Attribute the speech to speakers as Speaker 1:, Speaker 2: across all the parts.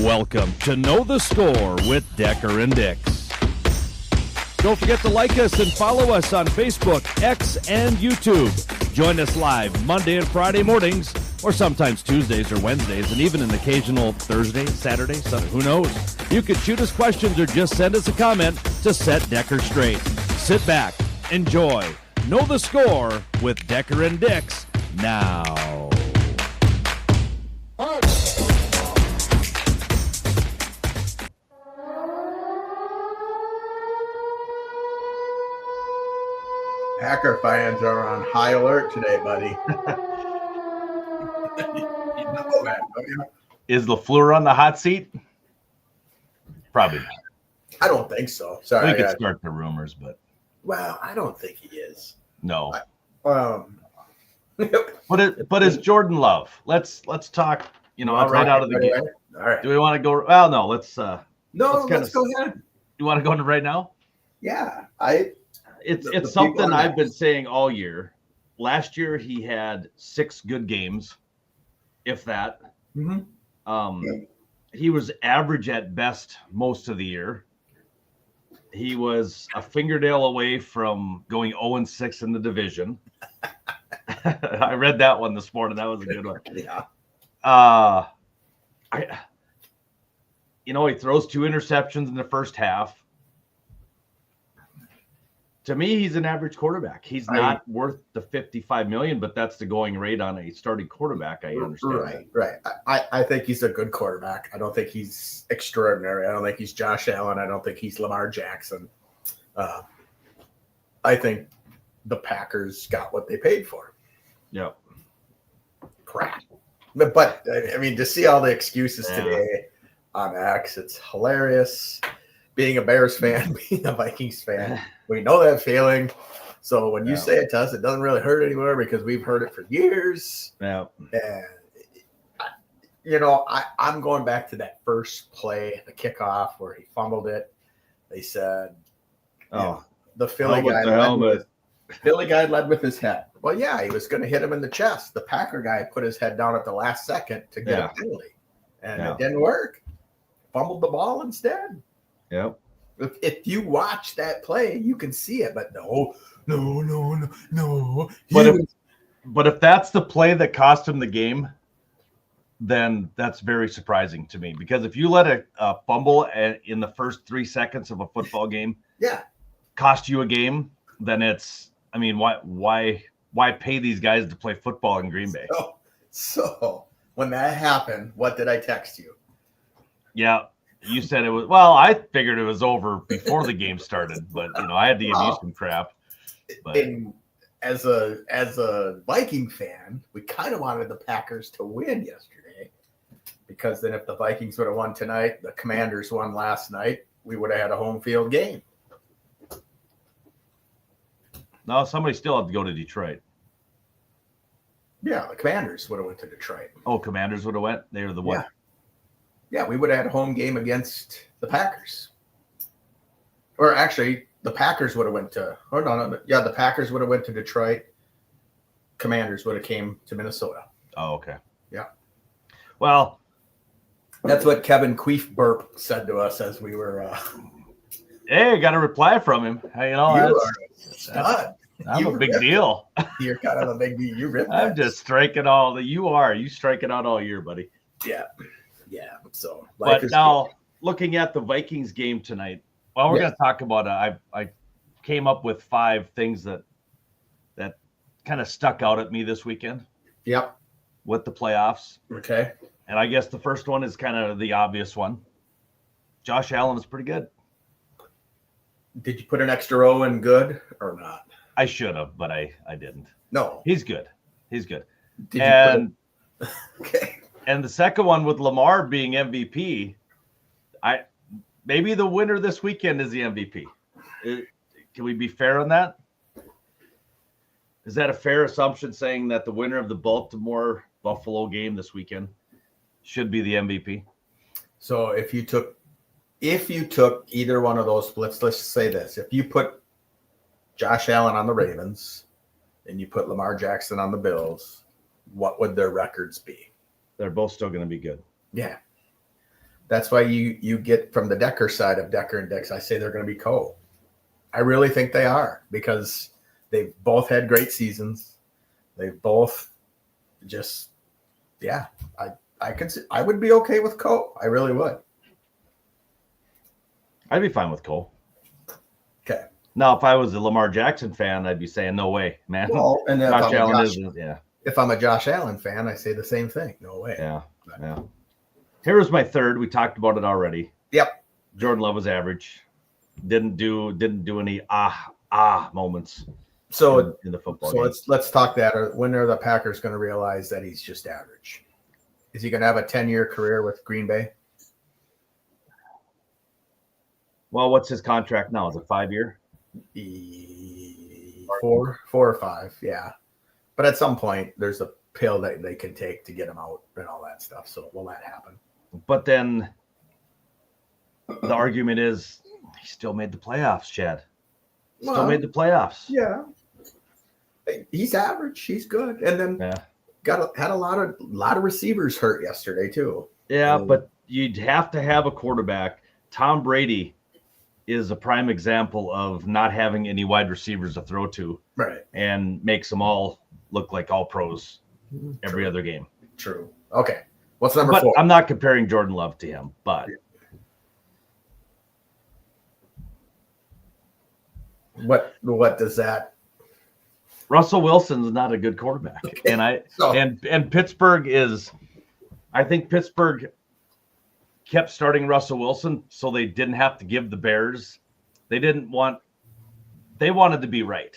Speaker 1: Welcome to Know the Score with Decker and Dix. Don't forget to like us and follow us on Facebook, X, and YouTube. Join us live Monday and Friday mornings, or sometimes Tuesdays or Wednesdays, and even an occasional Thursday, Saturday, Sunday, who knows? You can shoot us questions or just send us a comment to set Decker straight. Sit back, enjoy, Know the Score with Decker and Dix now.
Speaker 2: Packer fans are on high alert today, buddy. You know that, don't you?
Speaker 3: Is LaFleur on the hot seat? Probably not.
Speaker 2: I don't think so. Sorry.
Speaker 3: We could start the rumors, but
Speaker 2: well, I don't think he is.
Speaker 3: no.
Speaker 2: But
Speaker 3: it's Jordan Love. Let's talk. Right out of the game.
Speaker 2: All right.
Speaker 3: Do we want to go? Well, no. Let's
Speaker 2: go ahead.
Speaker 3: You want to go into right now?
Speaker 2: Yeah,
Speaker 3: It's something I've been saying all year. Last year he had 6 good games, if that.
Speaker 2: Mm-hmm.
Speaker 3: He was average at best most of the year. He was a fingernail away from going 0-6 in the division. I read that one this morning. That was a good one.
Speaker 2: Yeah.
Speaker 3: He throws 2 interceptions in the first half. To me, he's an average quarterback. He's not worth the $55 million, but that's the going rate on a starting quarterback. I understand.
Speaker 2: Right. I think he's a good quarterback. I don't think he's extraordinary. I don't think he's Josh Allen. I don't think he's Lamar Jackson. I think the Packers got what they paid for.
Speaker 3: Yep.
Speaker 2: Crap. But I mean, to see all the excuses today on X, it's hilarious. Being a Bears fan, being a Vikings fan, we know that feeling. So when you say it to us, it doesn't really hurt anymore because we've heard it for years.
Speaker 3: Yeah.
Speaker 2: And, I'm going back to that first play, the kickoff where he fumbled it. They said, the Philly guy led with his head. Well, yeah, he was going to hit him in the chest. The Packer guy put his head down at the last second to get a penalty. And it didn't work. Fumbled the ball instead.
Speaker 3: Yep.
Speaker 2: If you watch that play, you can see it, but no.
Speaker 3: But if that's the play that cost him the game, then that's very surprising to me. Because if you let a fumble in the first 3 seconds of a football game, cost you a game, then why pay these guys to play football in Green Bay?
Speaker 2: So when that happened, what did I text you?
Speaker 3: Yeah. You said it was, well, I figured it was over before the game started, but I had to give you some crap. But
Speaker 2: and as a Viking fan, we kind of wanted the Packers to win yesterday, because then if the Vikings would have won tonight, the Commanders won last night, we would have had a home field game.
Speaker 3: No, somebody still had to go to Detroit.
Speaker 2: Yeah, the Commanders would have went to Detroit.
Speaker 3: Oh, Commanders would have went? They were the one.
Speaker 2: Yeah, we would have had a home game against the Packers. Or actually, the Packers would have went to – the Packers would have went to Detroit. Commanders would have came to Minnesota.
Speaker 3: Oh, okay.
Speaker 2: Yeah.
Speaker 3: Well –
Speaker 2: that's what Kevin Queefburp said to us as we were
Speaker 3: hey, got a reply from him. Hey,
Speaker 2: you are a stud.
Speaker 3: I'm a big deal.
Speaker 2: You're kind of a big deal. You ripped
Speaker 3: I'm just striking all – you strike it out all year, buddy.
Speaker 2: Yeah. Yeah, so
Speaker 3: but now looking at the Vikings game tonight, well, we're going to talk about I came up with 5 things that kind of stuck out at me this weekend.
Speaker 2: Yep.
Speaker 3: With the playoffs.
Speaker 2: Okay.
Speaker 3: And I guess the first one is kind of the obvious one. Josh Allen is pretty good.
Speaker 2: Did you put an extra O in good or not?
Speaker 3: I should have, but I didn't.
Speaker 2: No.
Speaker 3: He's good. He's good.
Speaker 2: Okay.
Speaker 3: And the second one with Lamar being MVP, maybe the winner this weekend is the MVP. Can we be fair on that? Is that a fair assumption, saying that the winner of the Baltimore-Buffalo game this weekend should be the MVP?
Speaker 2: So if you took either one of those, let's say this. If you put Josh Allen on the Ravens and you put Lamar Jackson on the Bills, what would their records be?
Speaker 3: They're both still going to be good.
Speaker 2: Yeah. That's why you get from the Decker side of Decker and Dix. I say they're going to be co. I really think they are because they've both had great seasons. They've both just, yeah. I would be okay with co. I really would.
Speaker 3: I'd be fine with Cole.
Speaker 2: Okay.
Speaker 3: Now, if I was a Lamar Jackson fan, I'd be saying, no way, man.
Speaker 2: Well, and
Speaker 3: Josh Allen isn't. Yeah.
Speaker 2: If I'm a Josh Allen fan, I say the same thing. No way.
Speaker 3: Yeah. Yeah. Here's my third. We talked about it already.
Speaker 2: Yep.
Speaker 3: Jordan Love was average. Didn't do any moments.
Speaker 2: So
Speaker 3: in the football.
Speaker 2: So
Speaker 3: game.
Speaker 2: let's talk that. Or when are the Packers going to realize that he's just average? Is he going to have a 10-year career with Green Bay?
Speaker 3: Well, what's his contract now? Is it 5-year?
Speaker 2: 4 or 5, yeah. But at some point, there's a pill that they can take to get him out and all that stuff. So will that happen?
Speaker 3: But then the argument is he still made the playoffs, Chad. Still made the playoffs.
Speaker 2: Yeah. He's average. He's good. And then had a lot of receivers hurt yesterday too.
Speaker 3: Yeah, but you'd have to have a quarterback. Tom Brady is a prime example of not having any wide receivers to throw to.
Speaker 2: Right.
Speaker 3: And makes them all look like all pros every other game.
Speaker 2: True. Okay. What's number 4?
Speaker 3: I'm not comparing Jordan Love to him, but
Speaker 2: what does that?
Speaker 3: Russell Wilson's not a good quarterback. Okay. And Pittsburgh is, I think Pittsburgh kept starting Russell Wilson so they didn't have to give the Bears. They wanted to be right.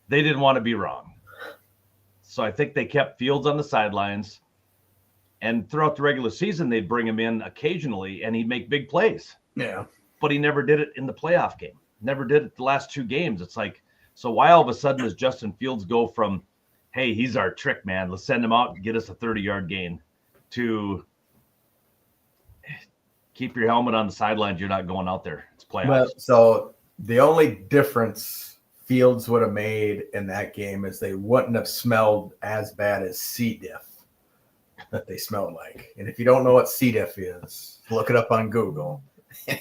Speaker 3: They didn't want to be wrong. So I think they kept Fields on the sidelines, and throughout the regular season, they'd bring him in occasionally and he'd make big plays.
Speaker 2: Yeah.
Speaker 3: But he never did it in the playoff game. Never did it the last 2 games. It's like, so why all of a sudden does Justin Fields go from, hey, he's our trick man, let's send him out and get us a 30-yard gain, to keep your helmet on the sidelines, you're not going out there. It's playoffs.
Speaker 2: Well, so the only difference Fields would have made in that game is they wouldn't have smelled as bad as C. diff that they smelled like. And if you don't know what C. diff is, look it up on Google. That's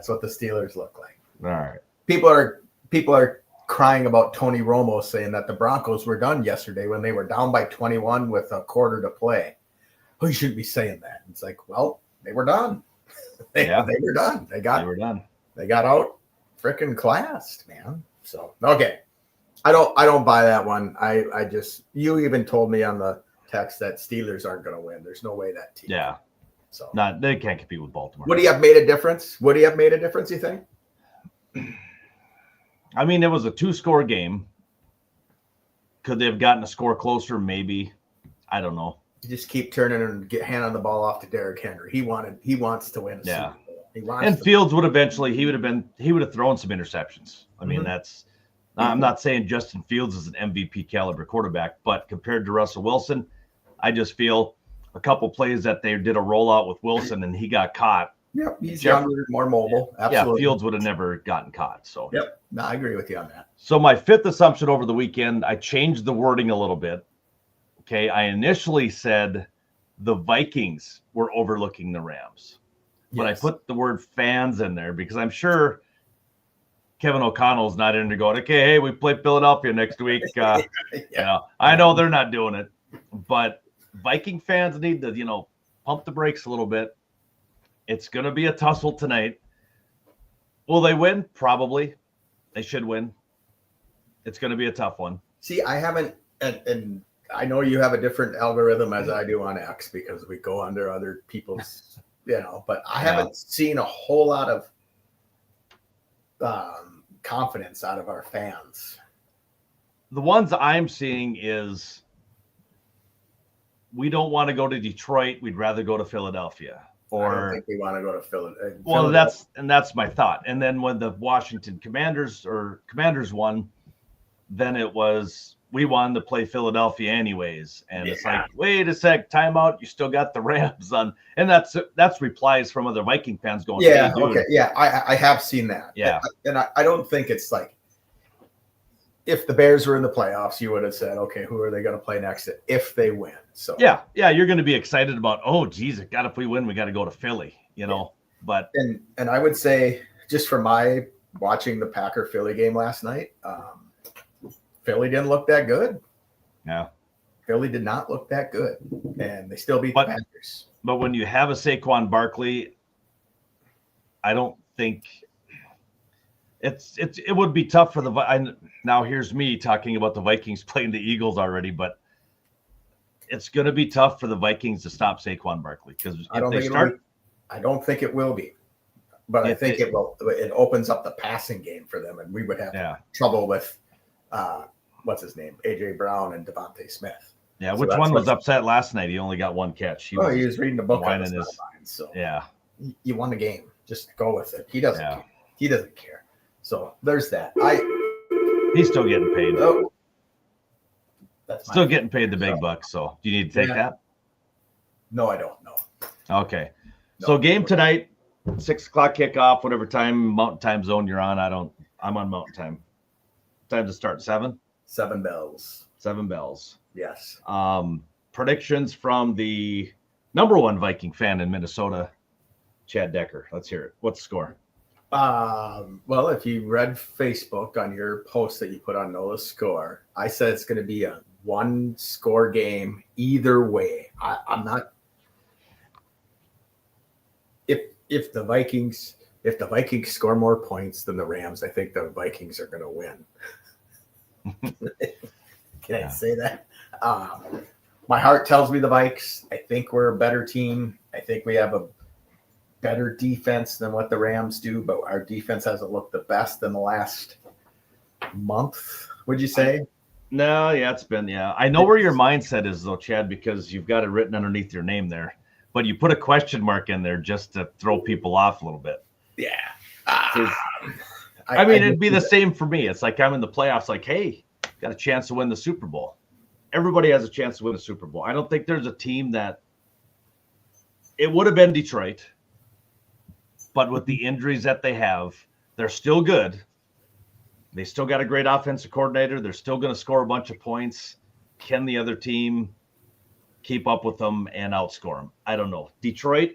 Speaker 2: what the Steelers look like.
Speaker 3: All right.
Speaker 2: People are crying about Tony Romo saying that the Broncos were done yesterday when they were down by 21 with a quarter to play. Oh, you shouldn't be saying that. It's like, well, they were done. They were done. They got out freaking classed, man. So okay. I don't buy that one. I just, you even told me on the text that Steelers aren't going to win. There's no way that team.
Speaker 3: Yeah.
Speaker 2: So
Speaker 3: they can't compete with Baltimore.
Speaker 2: Would he have made a difference? You think?
Speaker 3: I mean, it was a 2-score game. Could they have gotten a score closer? Maybe. I don't know.
Speaker 2: You just keep turning and get hand on the ball off to Derrick Henry. He wants to win.
Speaker 3: Yeah. Fields would eventually, he would have thrown some interceptions. I mean, I'm not saying Justin Fields is an MVP caliber quarterback, but compared to Russell Wilson, I just feel a couple plays that they did a rollout with Wilson and he got caught.
Speaker 2: Yep, he's younger, more mobile. Absolutely.
Speaker 3: Yeah, Fields would have never gotten caught. So
Speaker 2: yep, no, I agree with you on that.
Speaker 3: So my 5th assumption over the weekend, I changed the wording a little bit. Okay, I initially said the Vikings were overlooking the Rams, but I put the word fans in there because I'm sure Kevin O'Connell's not in there going, okay, hey, we play Philadelphia next week. I know they're not doing it, but Viking fans need to, pump the brakes a little bit. It's going to be a tussle tonight. Will they win? Probably. They should win. It's going to be a tough one.
Speaker 2: See, I haven't, and I know you have a different algorithm as I do on X because we go under other people's, but I haven't seen a whole lot of confidence out of our fans.
Speaker 3: The ones I'm seeing is we don't want to go to Detroit. We'd rather go to Philadelphia.
Speaker 2: I don't think we want to go to Philadelphia.
Speaker 3: Well, that's my thought. And then when the Washington Commanders won, then it was we wanted to play Philadelphia anyways. And it's like, wait a sec, timeout. You still got the Rams on, and that's replies from other Viking fans going,
Speaker 2: okay, yeah, I have seen that.
Speaker 3: Yeah,
Speaker 2: and I don't think it's like if the Bears were in the playoffs, you would have said, okay, who are they going to play next if they win? So
Speaker 3: yeah, you're going to be excited about, oh, geez, if we win, we got to go to Philly, you know. But
Speaker 2: and I would say, just for my watching the Packer Philly game last night, Philly didn't look that good.
Speaker 3: Yeah,
Speaker 2: Philly did not look that good, and they still beat the Packers.
Speaker 3: But when you have a Saquon Barkley, I don't think it would be tough for now here's me talking about the Vikings playing the Eagles already, but it's going to be tough for the Vikings to stop Saquon Barkley because
Speaker 2: I don't think it will be, but I think it will. It opens up the passing game for them, and we would have trouble with what's his name, AJ Brown and Devontae Smith.
Speaker 3: Yeah, so which one was upset last night? He only got one catch.
Speaker 2: He was reading a book on his line, so
Speaker 3: yeah,
Speaker 2: you won the game. Just go with it. He doesn't. Care. He doesn't care. So there's that.
Speaker 3: He's still getting paid.
Speaker 2: Oh,
Speaker 3: that's still getting paid the big bucks. So do you need to take that?
Speaker 2: No, I don't know.
Speaker 3: Okay. No, so game tonight, 6:00 kickoff, whatever time Mountain Time zone you're on. I'm on Mountain Time. Time to start 7.
Speaker 2: 7 bells.
Speaker 3: 7 bells.
Speaker 2: Yes.
Speaker 3: Predictions from the number one Viking fan in Minnesota, Chad Decker. Let's hear it. What's the score?
Speaker 2: Well, if you read Facebook on your post that you put on Nola's Score, I said it's going to be a 1-score game either way. I'm not. If the Vikings score more points than the Rams, I think the Vikings are going to win. Can I say that? My heart tells me the Vikes. I think we're a better team. I think we have a better defense than what the Rams do, but our defense hasn't looked the best in the last month, would you say?
Speaker 3: No, it's been, I know where your mindset is, though, Chad, because you've got it written underneath your name there, but you put a question mark in there just to throw people off a little bit.
Speaker 2: Yeah.
Speaker 3: I mean, it'd be the same for me. It's like I'm in the playoffs, like, hey, got a chance to win the Super Bowl. Everybody has a chance to win a Super Bowl. I don't think there's a team that – it would have been Detroit, but with the injuries that they have, they're still good. They still got a great offensive coordinator. They're still going to score a bunch of points. Can the other team keep up with them and outscore them? I don't know. Detroit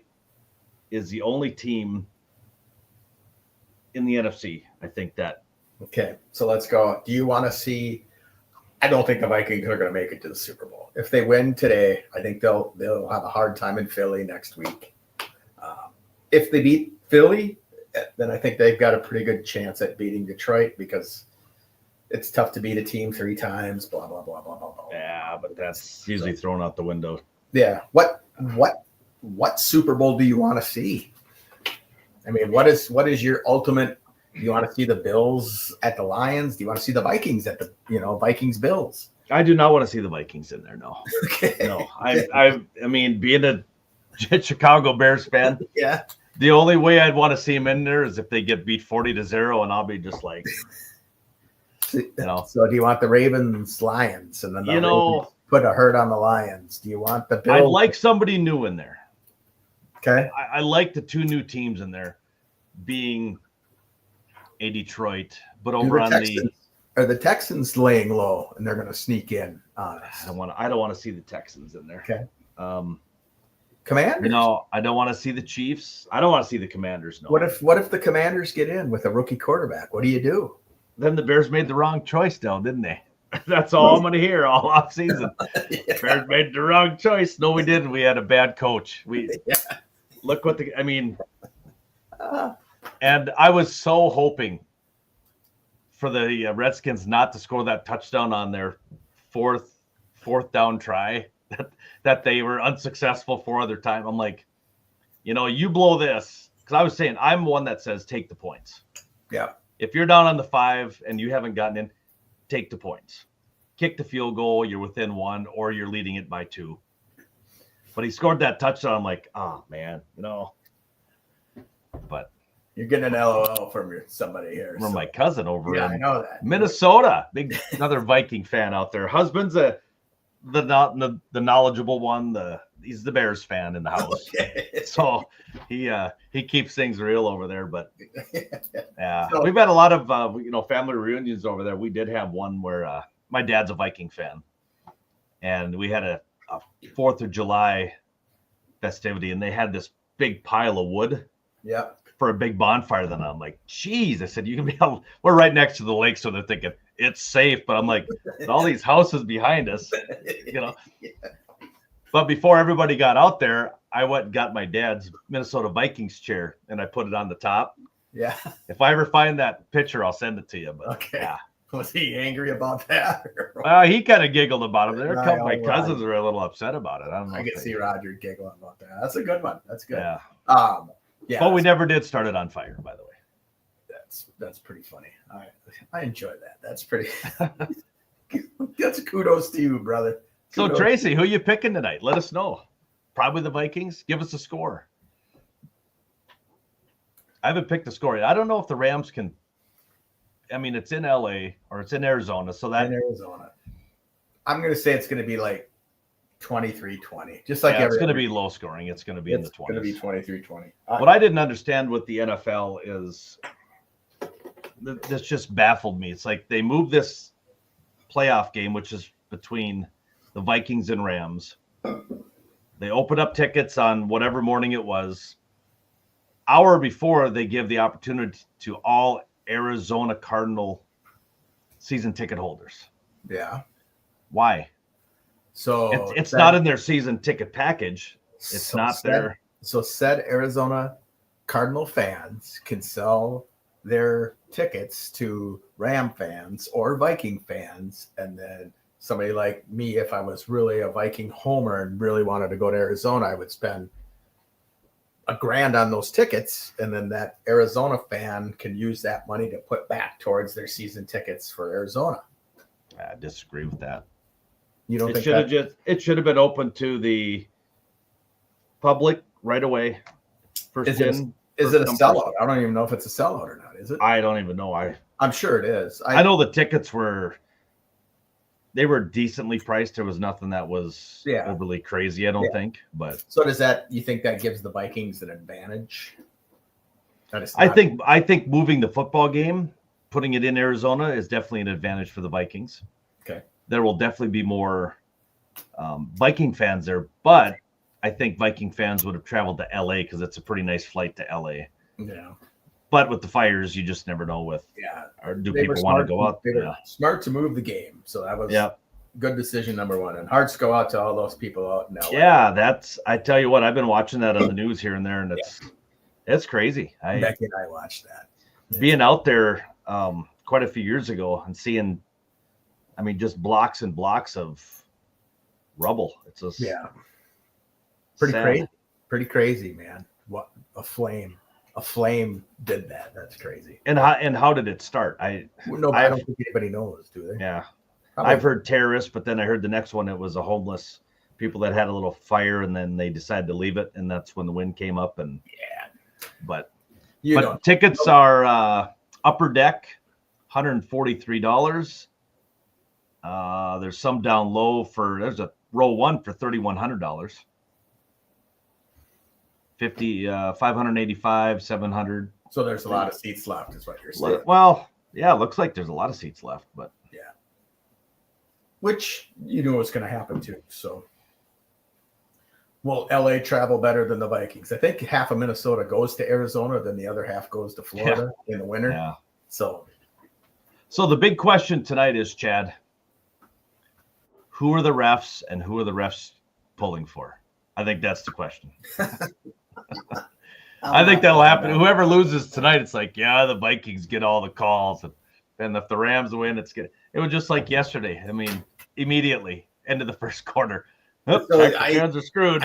Speaker 3: is the only team in the NFC, I think that.
Speaker 2: Okay, so let's go. Do you want to see – I don't think the Vikings are going to make it to the Super Bowl. If they win today, I think they'll have a hard time in Philly next week. If they beat Philly, then I think they've got a pretty good chance at beating Detroit because it's tough to beat a team 3 times, blah, blah, blah, blah, blah, blah.
Speaker 3: Yeah, but that's usually thrown out the window.
Speaker 2: Yeah. What Super Bowl do you want to see? I mean, what is your ultimate? Do you want to see the Bills at the Lions? Do you want to see the Vikings at the Vikings Bills?
Speaker 3: I do not want to see the Vikings in there. No.
Speaker 2: Okay.
Speaker 3: No. I mean, being a Chicago Bears fan,
Speaker 2: yeah.
Speaker 3: The only way I'd want to see them in there is if they get beat 40-0, and I'll be just like,
Speaker 2: So do you want the Ravens Lions, and then Ravens put a hurt on the Lions? Do you want the Bills?
Speaker 3: I'd like somebody new in there.
Speaker 2: Okay.
Speaker 3: I like the 2 new teams in there, being a Detroit, but over on
Speaker 2: are the Texans laying low and they're going to sneak in on us?
Speaker 3: I don't want to see the Texans in there.
Speaker 2: Okay. Commanders?
Speaker 3: No, I don't want to see the Chiefs. I don't want to see the Commanders. No.
Speaker 2: What if the Commanders get in with a rookie quarterback? What do you do?
Speaker 3: Then the Bears made the wrong choice, though, didn't they? That's all I'm going to hear all off season. Yeah. Bears made the wrong choice. No, we didn't. We had a bad coach. Look what and I was so hoping for the Redskins not to score that touchdown on their fourth down try that they were unsuccessful 4 other times. I'm like, you blow this, because I was saying I'm one that says take the points.
Speaker 2: Yeah.
Speaker 3: If you're down on the 5 and you haven't gotten in, take the points. Kick the field goal, you're within 1, or you're leading it by 2. But he scored that touchdown. I'm like, oh man, But
Speaker 2: you're getting an LOL from somebody here.
Speaker 3: From my cousin over in
Speaker 2: I know that.
Speaker 3: Minnesota. Another Viking fan out there. Husband's the knowledgeable one. he's the Bears fan in the house.
Speaker 2: Okay.
Speaker 3: So he keeps things real over there. But yeah,
Speaker 2: So,
Speaker 3: we've had a lot of family reunions over there. We did have one where my dad's a Viking fan, and we had a 4th of July festivity, and they had this big pile of wood.
Speaker 2: Yeah.
Speaker 3: For a big bonfire. Then I'm like, geez, I said, you can be out. We're right next to the lake, so they're thinking it's safe. But I'm like, all these houses behind us, Yeah. But before everybody got out there, I went and got my dad's Minnesota Vikings chair, and I put it on the top.
Speaker 2: Yeah.
Speaker 3: If I ever find that picture, I'll send it to you. But
Speaker 2: Okay.
Speaker 3: yeah.
Speaker 2: Was he angry about that?
Speaker 3: He kind of giggled about it. There, my cousins were a little upset about it. I don't know.
Speaker 2: I can see Roger giggling about that. That's a good one. That's good.
Speaker 3: Yeah.
Speaker 2: Yeah.
Speaker 3: But we never did start it on fire, by the way.
Speaker 2: That's pretty funny. I enjoy that. That's pretty. That's kudos to you, brother.
Speaker 3: So Tracy, who you picking tonight? Let us know. Probably the Vikings. Give us a score. I haven't picked the score yet. I don't know if the Rams can. I mean, it's in LA or it's in Arizona, so that
Speaker 2: in Arizona. I'm going to say it's going to be like 23-20, just like
Speaker 3: it's going to be low scoring. It's going to be in the 20s.
Speaker 2: It's going to be 23-20.
Speaker 3: What I didn't understand with the NFL is this just baffled me. It's like they moved this playoff game, which is between the Vikings and Rams. They opened up tickets on whatever morning it was. Hour before, they give the opportunity to all Arizona Cardinal season ticket holders.
Speaker 2: Yeah.
Speaker 3: Why?
Speaker 2: So
Speaker 3: it's not in their season ticket package. It's not there.
Speaker 2: So said Arizona Cardinal fans can sell their tickets to Ram fans or Viking fans, and then somebody like me, if I was really a Viking homer and really wanted to go to Arizona, I would spend $1,000 on those tickets, and then that Arizona fan can use that money to put back towards their season tickets for Arizona.
Speaker 3: I disagree with that.
Speaker 2: You don't think
Speaker 3: it should have been open to the public right away.
Speaker 2: Is it a sellout? I don't even know if it's a sellout or not. Is it?
Speaker 3: I don't even know.
Speaker 2: I'm sure it is.
Speaker 3: I know the tickets were decently priced. There was nothing that was overly crazy, I don't think. But
Speaker 2: so you think that gives the Vikings an advantage?
Speaker 3: I think moving the football game, putting it in Arizona is definitely an advantage for the Vikings.
Speaker 2: Okay.
Speaker 3: There will definitely be more Viking fans there, but I think Viking fans would have traveled to LA because it's a pretty nice flight to LA.
Speaker 2: Yeah.
Speaker 3: But with the fires, you just never know or do people want to go out?
Speaker 2: They were smart to move the game. So that was good decision number one. And hearts go out to all those people out in LA.
Speaker 3: Yeah, I tell you what, I've been watching that on the news here and there, and it's crazy.
Speaker 2: Becky and I watched that.
Speaker 3: Being out there quite a few years ago and seeing, I mean, just blocks and blocks of rubble. It's just
Speaker 2: pretty crazy, man. What a flame did that. That's crazy.
Speaker 3: And how did it start? I
Speaker 2: don't think anybody knows, do they?
Speaker 3: Yeah. Probably. I've heard terrorists, but then I heard the next one, it was a homeless people that had a little fire and then they decided to leave it. And that's when the wind came up but tickets are upper deck, $143. There's some down low there's a row one for $3,100. 585, 700.
Speaker 2: So there's a lot of seats left, is what you're saying.
Speaker 3: Well, yeah, it looks like there's a lot of seats left, but
Speaker 2: which you knew was going to happen too. So will LA travel better than the Vikings? I think half of Minnesota goes to Arizona, then the other half goes to Florida in the winter.
Speaker 3: Yeah.
Speaker 2: So
Speaker 3: the big question tonight is, Chad, who are the refs and who are the refs pulling for? I think that's the question. I think that'll happen. Whoever loses tonight, it's like, the Vikings get all the calls, and if the Rams win, it's good. It was just like yesterday. I mean, immediately end of the first quarter. The fans are screwed.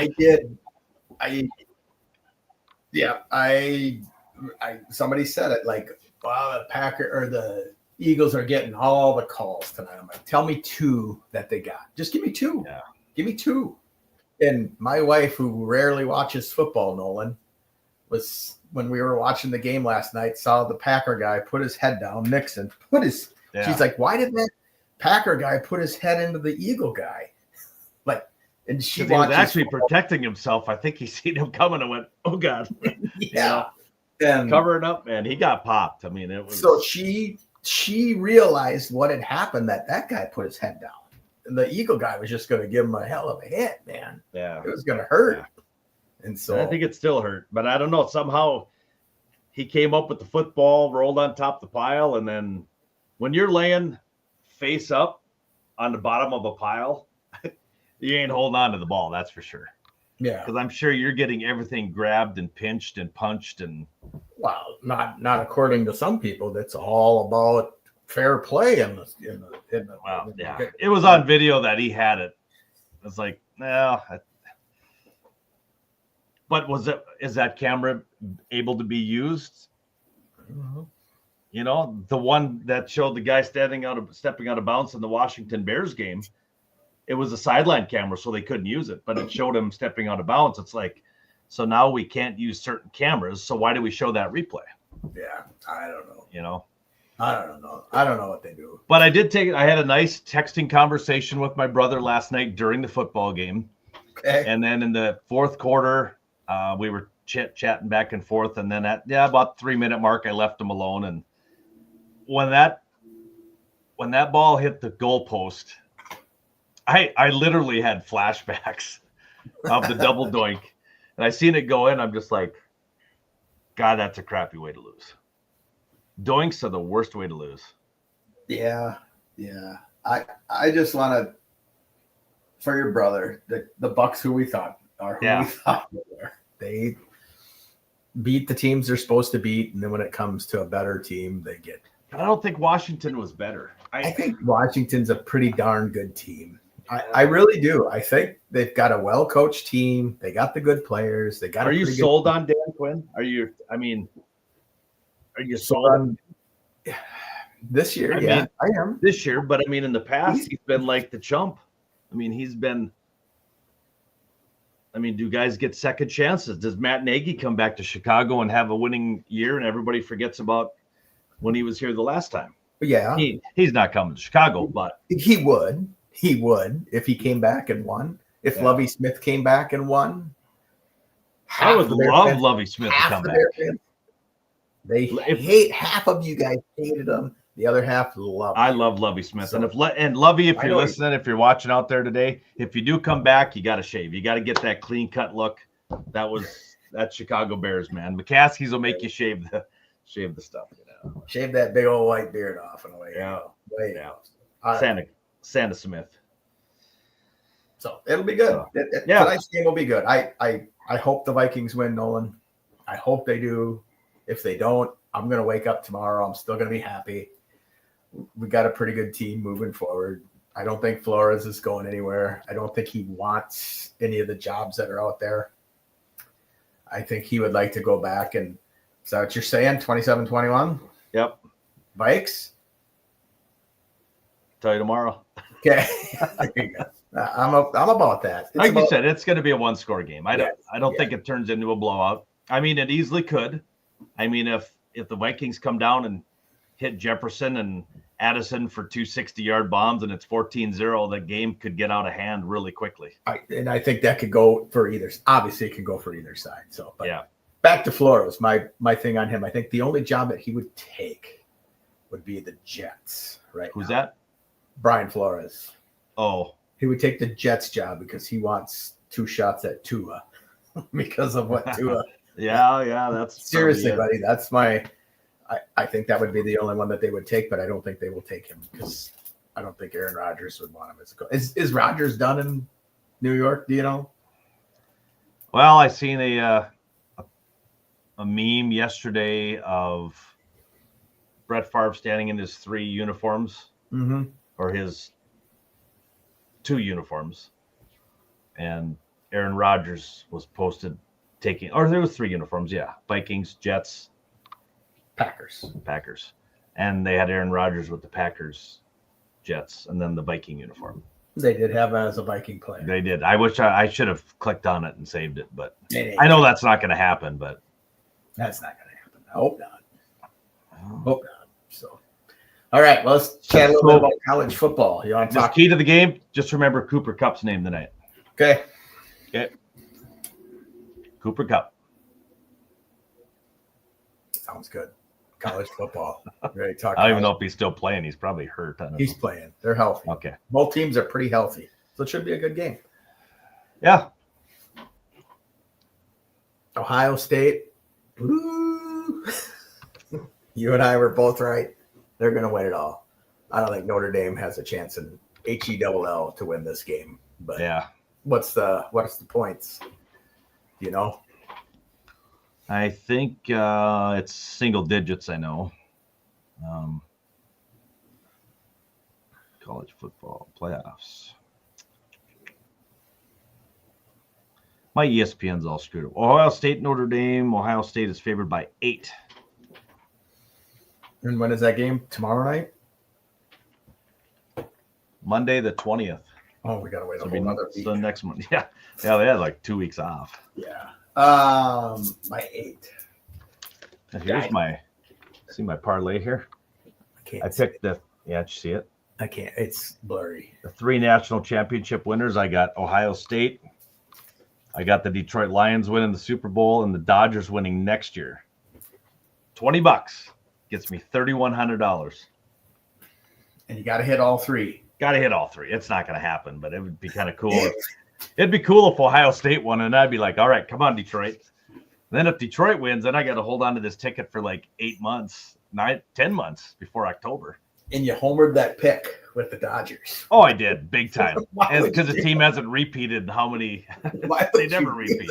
Speaker 2: Somebody said it like, wow, the Eagles are getting all the calls tonight. I'm like, tell me two that they got. Just give me two.
Speaker 3: Yeah.
Speaker 2: Give me two. And my wife, who rarely watches football, Nolan, was when we were watching the game last night, saw the Packer guy put his head down. Nixon she's like, why did that Packer guy put his head into the Eagle guy? Like, And she
Speaker 3: was actually protecting himself. I think he seen him coming and went, "Oh God!"
Speaker 2: Yeah,
Speaker 3: and covering up, man. He got popped. I mean, it was
Speaker 2: so she realized what had happened. That guy put his head down, and the Eagle guy was just going to give him a hell of a hit, man.
Speaker 3: Yeah,
Speaker 2: it was going to hurt. Yeah. And so
Speaker 3: I think it still hurt, but I don't know. Somehow he came up with the football, rolled on top of the pile, and then when you're laying face up on the bottom of a pile, you ain't holding on to the ball. That's for sure.
Speaker 2: Yeah,
Speaker 3: because I'm sure you're getting everything grabbed and pinched and punched and.
Speaker 2: Well, not according to some people. That's all about fair play in the
Speaker 3: Well, yeah, it was on video that he had it. It's like, no. But is that camera able to be used?
Speaker 2: Mm-hmm.
Speaker 3: You know, the one that showed the guy stepping out of bounds in the Washington Bears game, it was a sideline camera, so they couldn't use it, but it showed him stepping out of bounds. It's like, so now we can't use certain cameras. So why do we show that replay?
Speaker 2: Yeah, I don't know.
Speaker 3: You know,
Speaker 2: I don't know what they do.
Speaker 3: But I had a nice texting conversation with my brother last night during the football game.
Speaker 2: Okay.
Speaker 3: And then in the fourth quarter, we were chatting back and forth. And then at about 3-minute mark, I left him alone. And when that ball hit the goalpost, I literally had flashbacks of the double doink. And I seen it go in. I'm just like, God, that's a crappy way to lose. Doinks are the worst way to lose.
Speaker 2: Yeah. I just want to, for your brother, the Bucks who we thought we thought were. They beat the teams they're supposed to beat, and then when it comes to a better team, they get.
Speaker 3: I don't think Washington was better.
Speaker 2: I think Washington's a pretty darn good team. I really do. I think they've got a well-coached team. They got the good players. They got.
Speaker 3: Are you sold on Dan Quinn? Are you sold on
Speaker 2: this year? I am
Speaker 3: this year. But I mean, in the past, he's been like the chump. I mean, do guys get second chances? Does Matt Nagy come back to Chicago and have a winning year, and everybody forgets about when he was here the last time?
Speaker 2: Yeah,
Speaker 3: he's not coming to Chicago, but
Speaker 2: he would. He would if he came back and won. If Lovie Smith came back and won.
Speaker 3: I would love Lovie Smith to come back.
Speaker 2: They hate, half of you guys hated him. The other half love him.
Speaker 3: I love Lovie Smith. So, and Lovie, if you're listening, if you're watching out there today, if you do come back, you got to shave. You got to get that clean cut look. That's Chicago Bears, man. McCaskey's will make you shave the stuff. You know?
Speaker 2: Shave that big old white beard off and away.
Speaker 3: Santa Smith.
Speaker 2: So it'll be good. Tonight's game will be good. I hope the Vikings win, Nolan. I hope they do. If they don't, I'm going to wake up tomorrow. I'm still going to be happy. We got a pretty good team moving forward. I don't think Flores is going anywhere. I don't think he wants any of the jobs that are out there. I think he would like to go back. And is that what you're saying? 27-21?
Speaker 3: Yep.
Speaker 2: Vikes?
Speaker 3: Tell you tomorrow.
Speaker 2: Okay. I'm about that.
Speaker 3: You said, it's going to be a one-score game. I don't think it turns into a blowout. I mean, it easily could. I mean, if the Vikings come down and hit Jefferson and Addison for 2 60-yard bombs and it's 14-0, the game could get out of hand really quickly.
Speaker 2: I think that could go for either. Obviously, it could go for either side. So, back to Flores. My thing on him. I think the only job that he would take would be the Jets. Right?
Speaker 3: Who's that?
Speaker 2: Brian Flores.
Speaker 3: Oh,
Speaker 2: he would take the Jets job because he wants 2 shots at Tua because of what Tua.
Speaker 3: Yeah, that's
Speaker 2: seriously, buddy. That's my. I think that would be the only one that they would take, but I don't think they will take him because I don't think Aaron Rodgers would want him as a coach. Is Rodgers done in New York? Do you know?
Speaker 3: Well, I seen a meme yesterday of Brett Favre standing in his 3 uniforms, or his 2 uniforms, and Aaron Rodgers was posted taking, or there was 3 uniforms, Vikings, Jets, Packers, and they had Aaron Rodgers with the Packers, Jets, and then the Viking uniform.
Speaker 2: They did have him as a Viking player.
Speaker 3: They did. I wish I should have clicked on it and saved it, but I know that's not going to happen. But
Speaker 2: that's not going to happen. I hope not. Hope not. So, all right. Well, let's chat a little bit about college football. You want to talk?
Speaker 3: Key to the game? Just remember Cooper Kupp's name tonight.
Speaker 2: Okay.
Speaker 3: Cooper Kupp.
Speaker 2: Sounds good. College football. Ready to talk
Speaker 3: I don't even know if he's still playing. He's probably hurt.
Speaker 2: He's playing. They're healthy.
Speaker 3: Okay.
Speaker 2: Both teams are pretty healthy. So it should be a good game.
Speaker 3: Yeah.
Speaker 2: Ohio State. Woo. You and I were both right. They're going to win it all. I don't think Notre Dame has a chance in HELL to win this game. But
Speaker 3: yeah.
Speaker 2: What's the points? You know?
Speaker 3: I think it's single digits, I know. College football playoffs. My ESPN's all screwed up. Ohio State, Notre Dame. Ohio State is favored by 8.
Speaker 2: And when is that game? Tomorrow night?
Speaker 3: Monday the 20th.
Speaker 2: Oh, we got to wait a whole other week.
Speaker 3: So next month. Yeah. Yeah, they had like 2 weeks off.
Speaker 2: Yeah. My 8.
Speaker 3: Here's my parlay here. I picked did you see it?
Speaker 2: I can't. It's blurry.
Speaker 3: The 3 national championship winners. I got Ohio State. I got the Detroit Lions winning the Super Bowl and the Dodgers winning next year. $20 gets me $3,100.
Speaker 2: And you got to hit all 3.
Speaker 3: Got to hit all 3. It's not going to happen, but it would be kind of cool. It'd be cool if Ohio State won, and I'd be like, all right, come on, Detroit. And then if Detroit wins, then I got to hold on to this ticket for like 8 months, 10 months before October.
Speaker 2: And you homered that pick with the Dodgers.
Speaker 3: Oh, I did, big time. Because the team hasn't repeated how many they never repeat.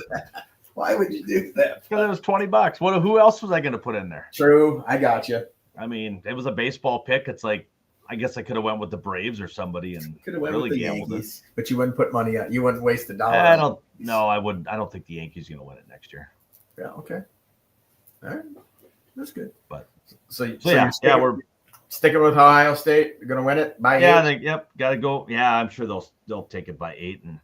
Speaker 2: Why would you do that?
Speaker 3: Because it was $20. Who else was I going to put in there?
Speaker 2: True, I got you.
Speaker 3: I mean, it was a baseball pick. It's like, I guess I could have went with the Braves or somebody and
Speaker 2: could have went
Speaker 3: really
Speaker 2: with the
Speaker 3: gambled
Speaker 2: Yankees, but you wouldn't put money on. You wouldn't waste $1.
Speaker 3: I wouldn't. I don't think the Yankees are going to win it next year.
Speaker 2: Yeah. Okay. All right. That's good.
Speaker 3: But
Speaker 2: so
Speaker 3: we're
Speaker 2: sticking with Ohio State. You're going to win it by 8.
Speaker 3: Yeah. I think, got to go. Yeah, I'm sure they'll take it by 8, and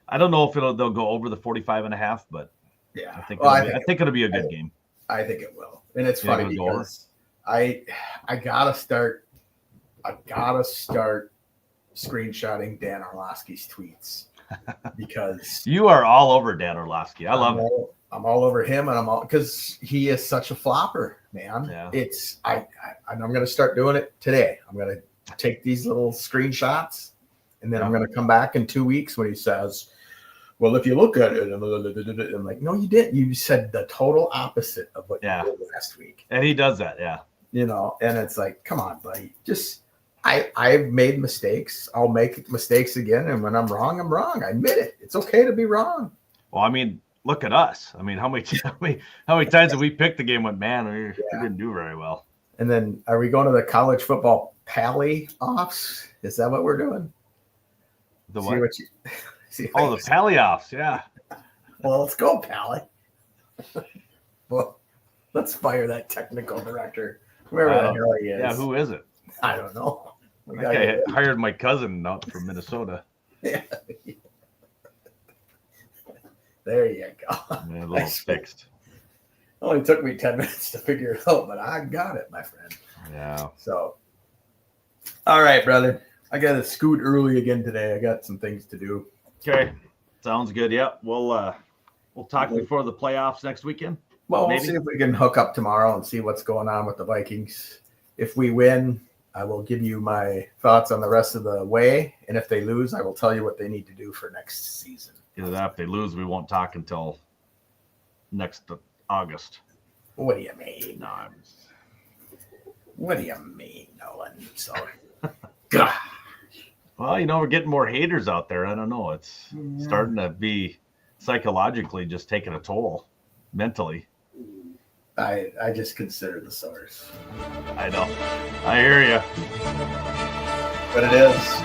Speaker 3: I don't know if they'll go over the 45.5, but
Speaker 2: yeah,
Speaker 3: I think it'll be a good game.
Speaker 2: I think it will, and it's funny because I gotta start screenshotting Dan Orlovsky's tweets because
Speaker 3: you are all over Dan Orlovsky. I love it.
Speaker 2: I'm all over him, and because he is such a flopper, man.
Speaker 3: Yeah.
Speaker 2: I'm going to start doing it today. I'm going to take these little screenshots, and then I'm going to come back in 2 weeks when he says, well, if you look at it, I'm like, no, you didn't. You said the total opposite of what you did last week.
Speaker 3: And he does that, yeah.
Speaker 2: You know, and it's like, come on, buddy. Just I've made mistakes. I'll make mistakes again, and when I'm wrong, I'm wrong. I admit it. It's okay to be wrong.
Speaker 3: Well, I mean, look at us. I mean, how many times have we picked the game when we didn't do very well?
Speaker 2: And then are we going to the college football pally-offs? Is that what we're doing?
Speaker 3: The what? The pally-offs, yeah.
Speaker 2: Well, let's go, Pally. Well, let's fire that technical director. Whoever the hell he is.
Speaker 3: Yeah, who is it?
Speaker 2: I don't know.
Speaker 3: I hired my cousin out from Minnesota.
Speaker 2: Yeah. There you go.
Speaker 3: Yeah, a little fixed.
Speaker 2: Only took me 10 minutes to figure it out, but I got it, my friend.
Speaker 3: Yeah.
Speaker 2: So, all right, brother. I got to scoot early again today. I got some things to do.
Speaker 3: Okay. Sounds good. Yeah. We'll talk before the playoffs next weekend.
Speaker 2: Well, we'll see if we can hook up tomorrow and see what's going on with the Vikings. If we win, I will give you my thoughts on the rest of the way. And if they lose, I will tell you what they need to do for next season.
Speaker 3: Either that, if they lose, we won't talk until next August.
Speaker 2: What do you mean?
Speaker 3: No,
Speaker 2: What do you mean, Nolan? So, God.
Speaker 3: Well, we're getting more haters out there. I don't know. It's starting to be psychologically just taking a toll mentally.
Speaker 2: I just consider the source.
Speaker 3: I know. I hear you.
Speaker 2: But it is.